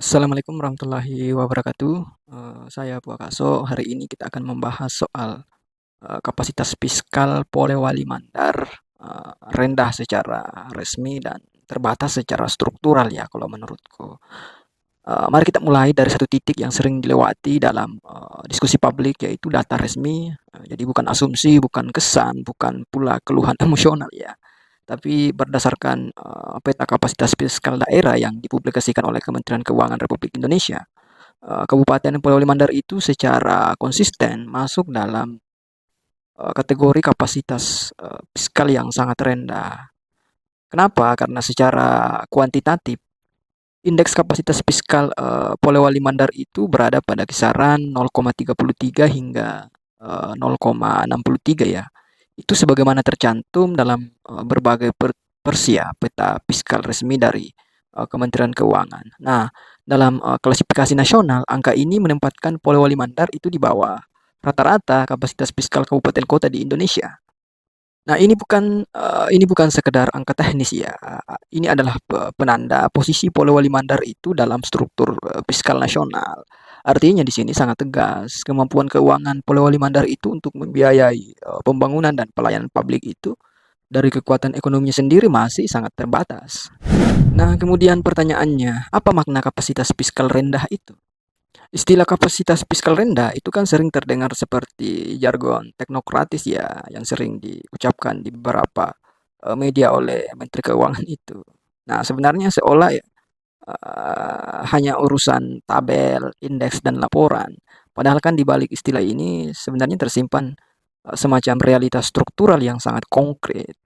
Assalamualaikum warahmatullahi wabarakatuh. Saya Puakaso. Hari ini kita akan membahas soal kapasitas fiskal Polewali Mandar rendah secara resmi dan terbatas secara struktural ya kalau menurutku. Mari kita mulai dari satu titik yang sering dilewati dalam diskusi publik yaitu data resmi. Jadi bukan asumsi, bukan kesan, bukan pula keluhan emosional ya. Tapi berdasarkan peta kapasitas fiskal daerah yang dipublikasikan oleh Kementerian Keuangan Republik Indonesia, Kabupaten Polewali Mandar itu secara konsisten masuk dalam kategori kapasitas fiskal yang sangat rendah. Kenapa? Karena secara kuantitatif, indeks kapasitas fiskal Polewali Mandar itu berada pada kisaran 0,33 hingga 0,63 ya. Itu sebagaimana tercantum dalam berbagai persia peta fiskal resmi dari Kementerian Keuangan. Nah, dalam klasifikasi nasional, angka ini menempatkan Polewali Mandar itu di bawah rata-rata kapasitas fiskal kabupaten kota di Indonesia. Nah, ini bukan sekedar angka teknis ya. Ini adalah penanda posisi Polewali Mandar itu dalam struktur fiskal nasional. Artinya di sini sangat tegas kemampuan keuangan Polewali Mandar itu untuk membiayai pembangunan dan pelayanan publik itu dari kekuatan ekonominya sendiri masih sangat terbatas. Nah, kemudian pertanyaannya, apa makna kapasitas fiskal rendah itu? Istilah kapasitas fiskal rendah itu kan sering terdengar seperti jargon teknokratis ya, yang sering diucapkan di beberapa media oleh Menteri Keuangan itu. Nah, sebenarnya seolah ya, hanya urusan tabel, indeks, dan laporan. Padahal kan di balik istilah ini sebenarnya tersimpan semacam realitas struktural yang sangat konkret.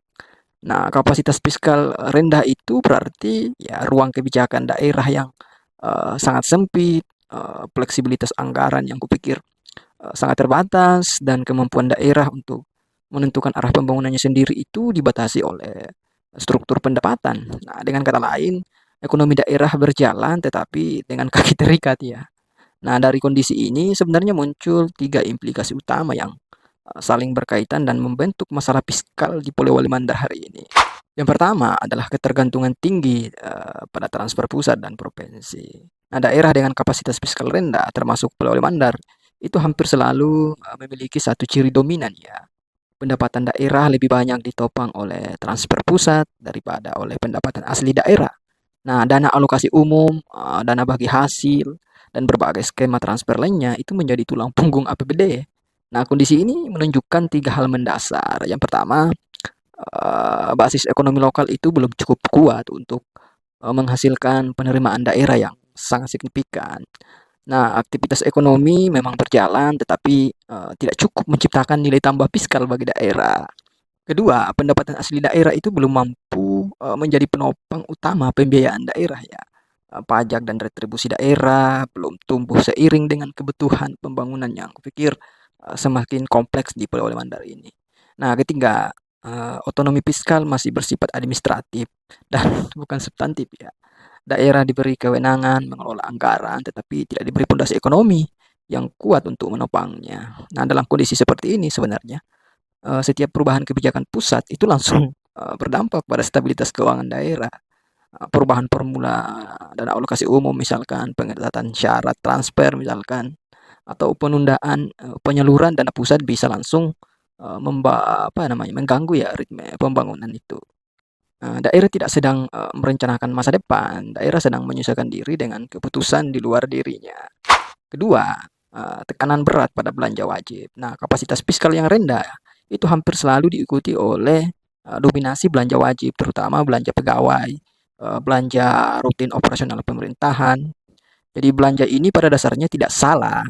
Nah, kapasitas fiskal rendah itu berarti ya ruang kebijakan daerah yang sangat sempit, fleksibilitas anggaran yang kupikir sangat terbatas, dan kemampuan daerah untuk menentukan arah pembangunannya sendiri itu dibatasi oleh struktur pendapatan. Nah, dengan kata lain, ekonomi daerah berjalan tetapi dengan kaki terikat ya. Nah, dari kondisi ini sebenarnya muncul tiga implikasi utama yang saling berkaitan dan membentuk masalah fiskal di Polewali Mandar hari ini. Yang pertama adalah ketergantungan tinggi pada transfer pusat dan provinsi. Nah, daerah dengan kapasitas fiskal rendah, termasuk Polewali Mandar, itu hampir selalu memiliki satu ciri dominan ya. Pendapatan daerah lebih banyak ditopang oleh transfer pusat daripada oleh pendapatan asli daerah. Nah, dana alokasi umum, dana bagi hasil, dan berbagai skema transfer lainnya itu menjadi tulang punggung APBD. Nah, kondisi ini menunjukkan tiga hal mendasar. Yang pertama, basis ekonomi lokal itu belum cukup kuat untuk menghasilkan penerimaan daerah yang sangat signifikan. Nah, aktivitas ekonomi memang berjalan, tetapi tidak cukup menciptakan nilai tambah fiskal bagi daerah. Kedua, pendapatan asli daerah itu belum mampu menjadi penopang utama pembiayaan daerah ya. Pajak dan retribusi daerah belum tumbuh seiring dengan kebutuhan pembangunan yang kupikir semakin kompleks di Pulau Mandar ini. Nah, ketiga, otonomi fiskal masih bersifat administratif dan bukan substantif ya. Daerah diberi kewenangan mengelola anggaran, tetapi tidak diberi fondasi ekonomi yang kuat untuk menopangnya. Nah, dalam kondisi seperti ini sebenarnya setiap perubahan kebijakan pusat itu langsung berdampak pada stabilitas keuangan daerah. Perubahan formula dana alokasi umum misalkan, pengetatan syarat transfer misalkan, atau penundaan penyaluran dana pusat bisa langsung mengganggu ya ritme pembangunan itu. Daerah tidak sedang merencanakan masa depan, daerah sedang menyesuaikan diri dengan keputusan di luar dirinya. Kedua, tekanan berat pada belanja wajib. Nah, kapasitas fiskal yang rendah itu hampir selalu diikuti oleh dominasi belanja wajib, terutama belanja pegawai, belanja rutin operasional pemerintahan. Jadi belanja ini pada dasarnya tidak salah.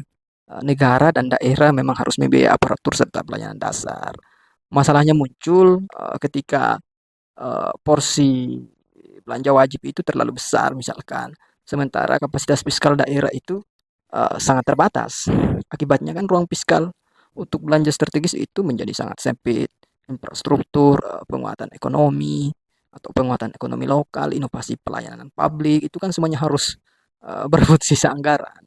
Negara dan daerah memang harus membiayai aparatur serta pelayanan dasar. Masalahnya muncul ketika porsi belanja wajib itu terlalu besar misalkan. Sementara kapasitas fiskal daerah itu sangat terbatas. Akibatnya kan ruang fiskal untuk belanja strategis itu menjadi sangat sempit. Infrastruktur, penguatan ekonomi, atau penguatan ekonomi lokal, inovasi pelayanan publik, itu kan semuanya harus berebut sisa anggaran.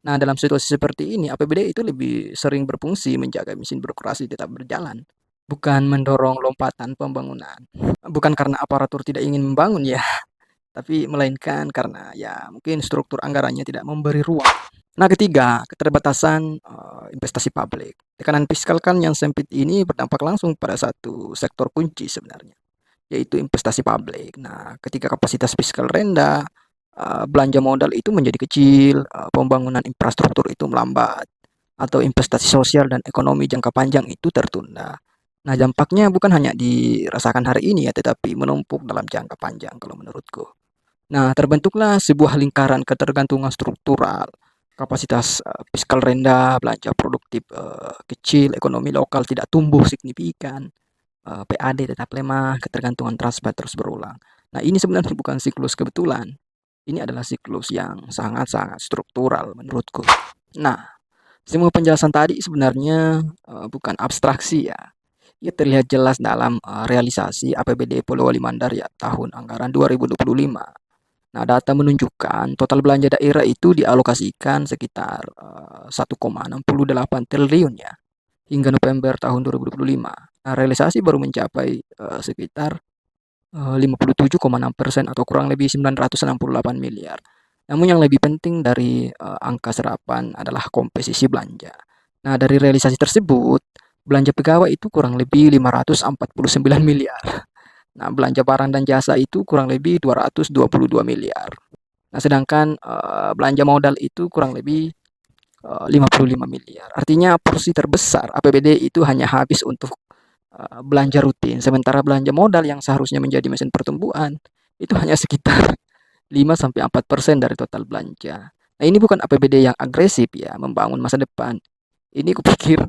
Nah, dalam situasi seperti ini, APBD itu lebih sering berfungsi menjaga mesin birokrasi tetap berjalan, bukan mendorong lompatan pembangunan. Bukan karena aparatur tidak ingin membangun ya, tapi melainkan karena ya mungkin struktur anggarannya tidak memberi ruang. Nah, ketiga, keterbatasan investasi publik. Tekanan fiskal kan yang sempit ini berdampak langsung pada satu sektor kunci sebenarnya, yaitu investasi publik. Nah, ketika kapasitas fiskal rendah, belanja modal itu menjadi kecil, pembangunan infrastruktur itu melambat, atau investasi sosial dan ekonomi jangka panjang itu tertunda. Nah, dampaknya bukan hanya dirasakan hari ini ya, tetapi menumpuk dalam jangka panjang kalau menurutku. Nah, terbentuklah sebuah lingkaran ketergantungan struktural. Kapasitas fiskal rendah, belanja produktif kecil, ekonomi lokal tidak tumbuh signifikan, PAD tetap lemah, ketergantungan transport terus berulang. Nah, ini sebenarnya bukan siklus kebetulan. Ini adalah siklus yang sangat-sangat struktural menurutku. Nah, semua penjelasan tadi sebenarnya bukan abstraksi ya. Ia terlihat jelas dalam realisasi APBD Polewali Mandar ya tahun anggaran 2025. Nah, data menunjukkan total belanja daerah itu dialokasikan sekitar 1,68 triliun ya hingga November tahun 2025. Nah, realisasi baru mencapai sekitar 57,6% atau kurang lebih 968 miliar. Namun yang lebih penting dari angka serapan adalah komposisi belanja. Nah, dari realisasi tersebut, belanja pegawai itu kurang lebih 549 miliar. Nah, belanja barang dan jasa itu kurang lebih 222 miliar. Nah, sedangkan belanja modal itu kurang lebih 55 miliar. Artinya porsi terbesar APBD itu hanya habis untuk belanja rutin, sementara belanja modal yang seharusnya menjadi mesin pertumbuhan itu hanya sekitar 5-4% dari total belanja. Nah, ini bukan APBD yang agresif ya, membangun masa depan. Ini kupikir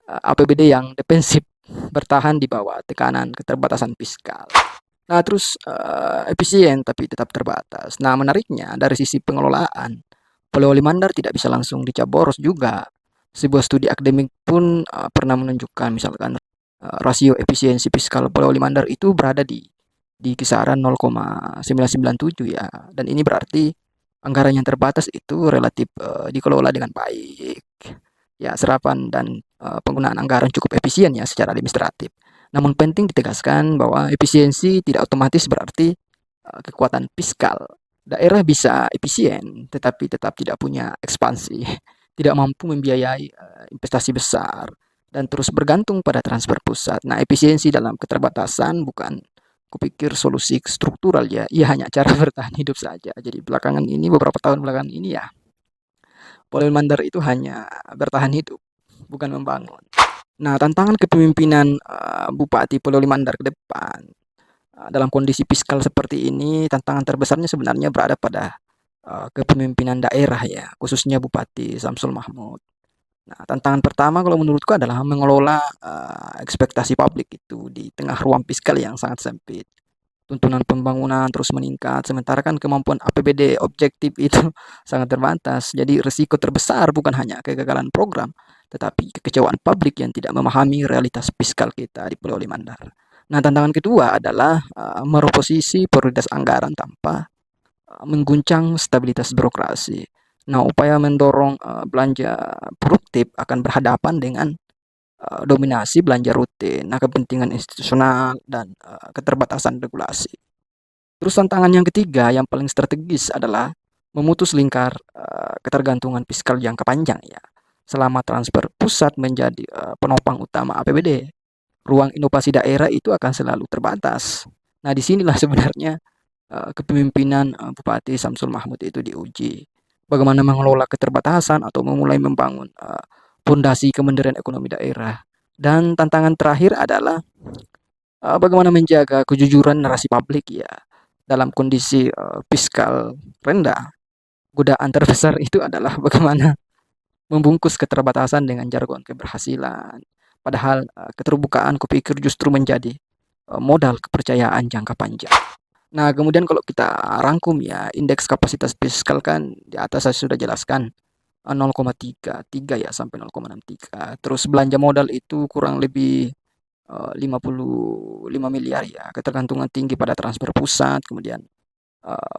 APBD yang defensif, bertahan di bawah tekanan keterbatasan fiskal. Nah, terus efisien tapi tetap terbatas. Nah, menariknya dari sisi pengelolaan, Polewali Mandar tidak bisa langsung dicap boros juga. Sebuah studi akademik pun pernah menunjukkan misalkan rasio efisiensi fiskal Polewali Mandar itu berada di kisaran 0,997 ya. Dan ini berarti anggaran yang terbatas itu relatif dikelola dengan baik. Ya, serapan dan penggunaan anggaran cukup efisien ya secara administratif. Namun penting ditegaskan bahwa efisiensi tidak otomatis berarti kekuatan fiskal. Daerah bisa efisien tetapi tetap tidak punya ekspansi, tidak mampu membiayai investasi besar dan terus bergantung pada transfer pusat. Nah, efisiensi dalam keterbatasan bukan kupikir solusi struktural ya, ia hanya cara bertahan hidup saja. Jadi belakangan ini, beberapa tahun belakangan ini ya, Polewali Mandar itu hanya bertahan hidup, bukan membangun. Nah, tantangan kepemimpinan Bupati Polewali Mandar ke depan dalam kondisi fiskal seperti ini, tantangan terbesarnya sebenarnya berada pada kepemimpinan daerah ya, khususnya Bupati Samsul Mahmud. Nah, tantangan pertama kalau menurutku adalah mengelola ekspektasi publik itu di tengah ruang fiskal yang sangat sempit. Tuntunan pembangunan terus meningkat, sementara kan kemampuan APBD objektif itu sangat terbatas. Jadi risiko terbesar bukan hanya kegagalan program, tetapi kekecewaan publik yang tidak memahami realitas fiskal kita di Pulau Mandar. Nah, tantangan kedua adalah mereposisi prioritas anggaran tanpa mengguncang stabilitas birokrasi. Nah, upaya mendorong belanja produktif akan berhadapan dengan dominasi belanja rutin, nah kepentingan institusional dan keterbatasan regulasi. Terus tantangan yang ketiga yang paling strategis adalah memutus lingkar ketergantungan fiskal jangka panjang ya. Selama transfer pusat menjadi penopang utama APBD, ruang inovasi daerah itu akan selalu terbatas. Nah, disinilah sebenarnya kepemimpinan Bupati Samsul Mahmud itu diuji. Bagaimana mengelola keterbatasan atau memulai membangun fondasi kemandirian ekonomi daerah. Dan tantangan terakhir adalah bagaimana menjaga kejujuran narasi publik ya dalam kondisi fiskal rendah. Godaan terbesar itu adalah bagaimana membungkus keterbatasan dengan jargon keberhasilan. Padahal keterbukaan kupikir justru menjadi modal kepercayaan jangka panjang. Nah, kemudian kalau kita rangkum ya, indeks kapasitas fiskal kan di atas saya sudah jelaskan 0,33 ya sampai 0,63. Terus belanja modal itu kurang lebih 55 miliar ya. Ketergantungan tinggi pada transfer pusat, kemudian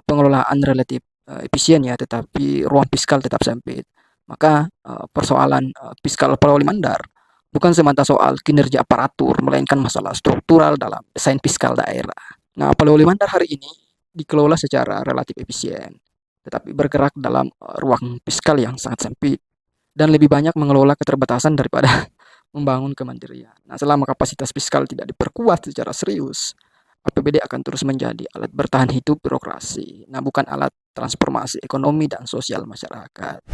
pengelolaan relatif efisien ya, tetapi ruang fiskal tetap sempit. Maka persoalan fiskal Polewali Mandar bukan semata soal kinerja aparatur, melainkan masalah struktural dalam desain fiskal daerah. Nah, Polewali Mandar hari ini dikelola secara relatif efisien, tetapi bergerak dalam ruang fiskal yang sangat sempit dan lebih banyak mengelola keterbatasan daripada membangun kemandirian. Nah, selama kapasitas fiskal tidak diperkuat secara serius, APBD akan terus menjadi alat bertahan hidup birokrasi. Nah, bukan alat transformasi ekonomi dan sosial masyarakat.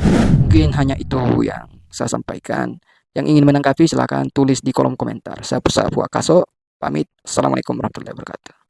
Mungkin hanya itu yang saya sampaikan. Yang ingin menanggapi silakan tulis di kolom komentar. Saya Pusat Kaso, pamit. Assalamualaikum warahmatullahi wabarakatuh.